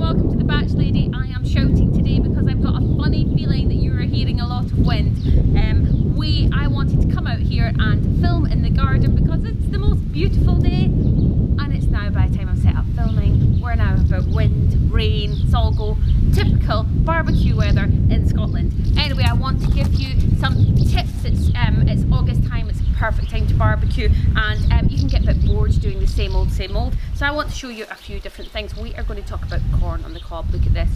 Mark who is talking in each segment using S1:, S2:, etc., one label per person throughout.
S1: welcome to the Batch Lady. I am shouting today because I've got a funny feeling that you are hearing a lot of wind. I wanted to come out here and film in the garden because it's the most beautiful day, and it's now, by the time I've set up filming, we're now about wind, rain, it's all go typical barbecue weather in Scotland. Anyway, I want to give you some tips. It's August time, it's a perfect time to barbecue, and you can get a bit bored doing the same old. So I want to show you a few different things. We are going to talk about corn on the cob. Look at this.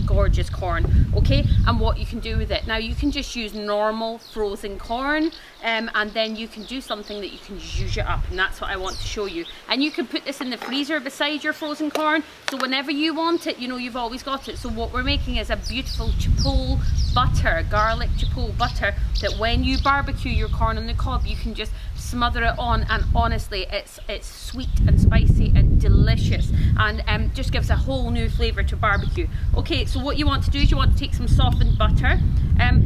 S1: Gorgeous corn, okay, and what you can do with it. Now you can just use normal frozen corn, and then you can do something that you can zhuzh it up, and that's what I want to show you. And you can put this in the freezer beside your frozen corn, so whenever you want it, you know you've always got it. So what we're making is a beautiful Chipotle butter, garlic Chipotle butter, that when you barbecue your corn on the cob, you can just smother it on, and honestly it's sweet and spicy and delicious, and just gives a whole new flavour to barbecue. Okay, so what you want to do is you want to take some softened butter.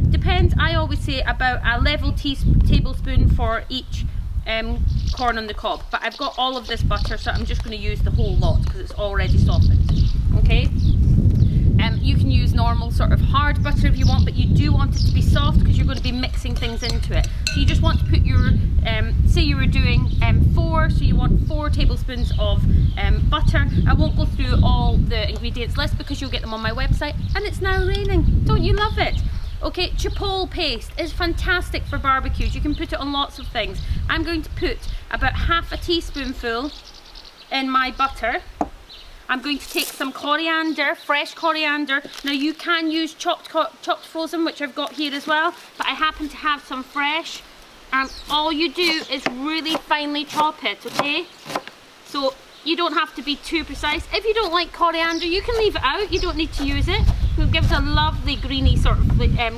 S1: Depends, I always say about a level tablespoon for each corn on the cob, but I've got all of this butter, so I'm just going to use the whole lot because it's already softened. Okay, you can use normal sort of hard butter if you want, but you do want it to be soft because you're going to be mixing things into it. So you just want to put your, say you were doing 4, so you want 4 tablespoons of butter. I won't go through all the ingredients list because you'll get them on my website. And it's now raining. Don't you love it? Okay, Chipotle paste is fantastic for barbecues. You can put it on lots of things. I'm going to put about half a teaspoonful in my butter. I'm going to take some coriander, fresh coriander. Now you can use chopped frozen, which I've got here as well, but I happen to have some fresh. And all you do is really finely chop it, okay? So you don't have to be too precise. If you don't like coriander, you can leave it out. You don't need to use it. It gives a lovely greeny sort of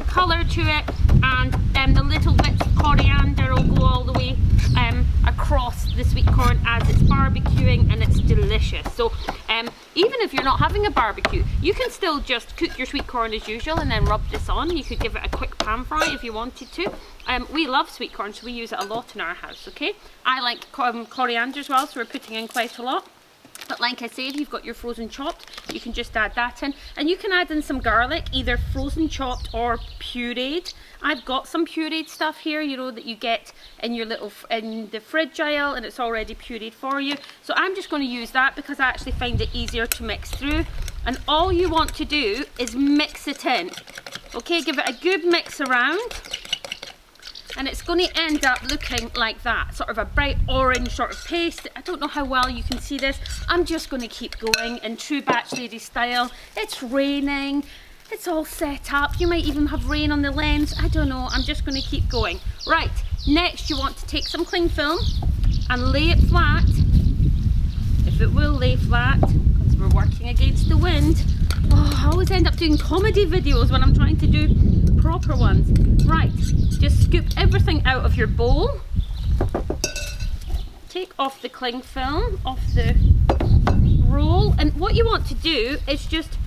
S1: colour to it, and the little bits of coriander will go all the way across the sweet corn as it's barbecuing, and it's delicious. So even if you're not having a barbecue, you can still just cook your sweet corn as usual and then rub this on. You could give it a quick pan fry if you wanted to. We love sweet corn, so we use it a lot in our house, okay? I like coriander as well, so we're putting in quite a lot. But like I said, you've got your frozen chopped, you can just add that in, and you can add in some garlic, either frozen chopped or pureed. I've got some pureed stuff here, you know, that you get in your little in the fridge aisle, and it's already pureed for you. So I'm just going to use that because I actually find it easier to mix through. And all you want to do is mix it in. Okay, give it a good mix around. And it's going to end up looking like that, sort of a bright orange sort of paste. I don't know how well you can see this. I'm just going to keep going in true Batch Lady style. It's raining, it's all set up. You might even have rain on the lens. I don't know, I'm just going to keep going. Right, next you want to take some cling film and lay it flat. If it will lay flat, because we're working against the wind. Oh, I always end up doing comedy videos when I'm trying to do proper ones. Right, just scoop everything out of your bowl. Take off the cling film off the roll, and what you want to do is just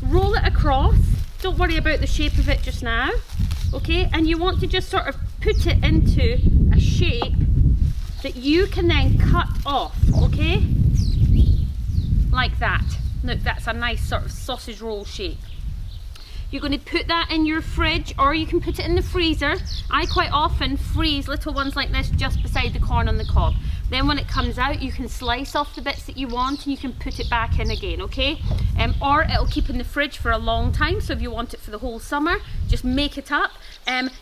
S1: roll it across. Don't worry about the shape of it just now, okay? And you want to just sort of put it into a shape that you can then cut off, okay? Like that. Look, that's a nice sort of sausage roll shape. You're going to put that in your fridge, or you can put it in the freezer. I quite often freeze little ones like this just beside the corn on the cob. Then when it comes out, you can slice off the bits that you want and you can put it back in again, okay? Or it'll keep in the fridge for a long time, so if you want it for the whole summer, just make it up.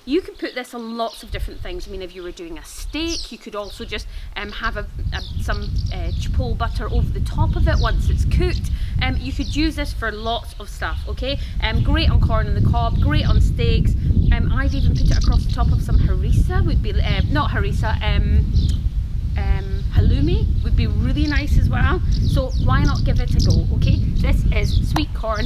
S1: You can put this on lots of different things. I mean, if you were doing a steak, you could also just have some Chipotle butter over the top of it once it's cooked. You could use this for lots of stuff, okay? Great on corn on the cob, great on steaks. I'd even put it across the top of some harissa, would be, not harissa, halloumi would be really nice as well. So why not give it a go, okay? This is sweet corn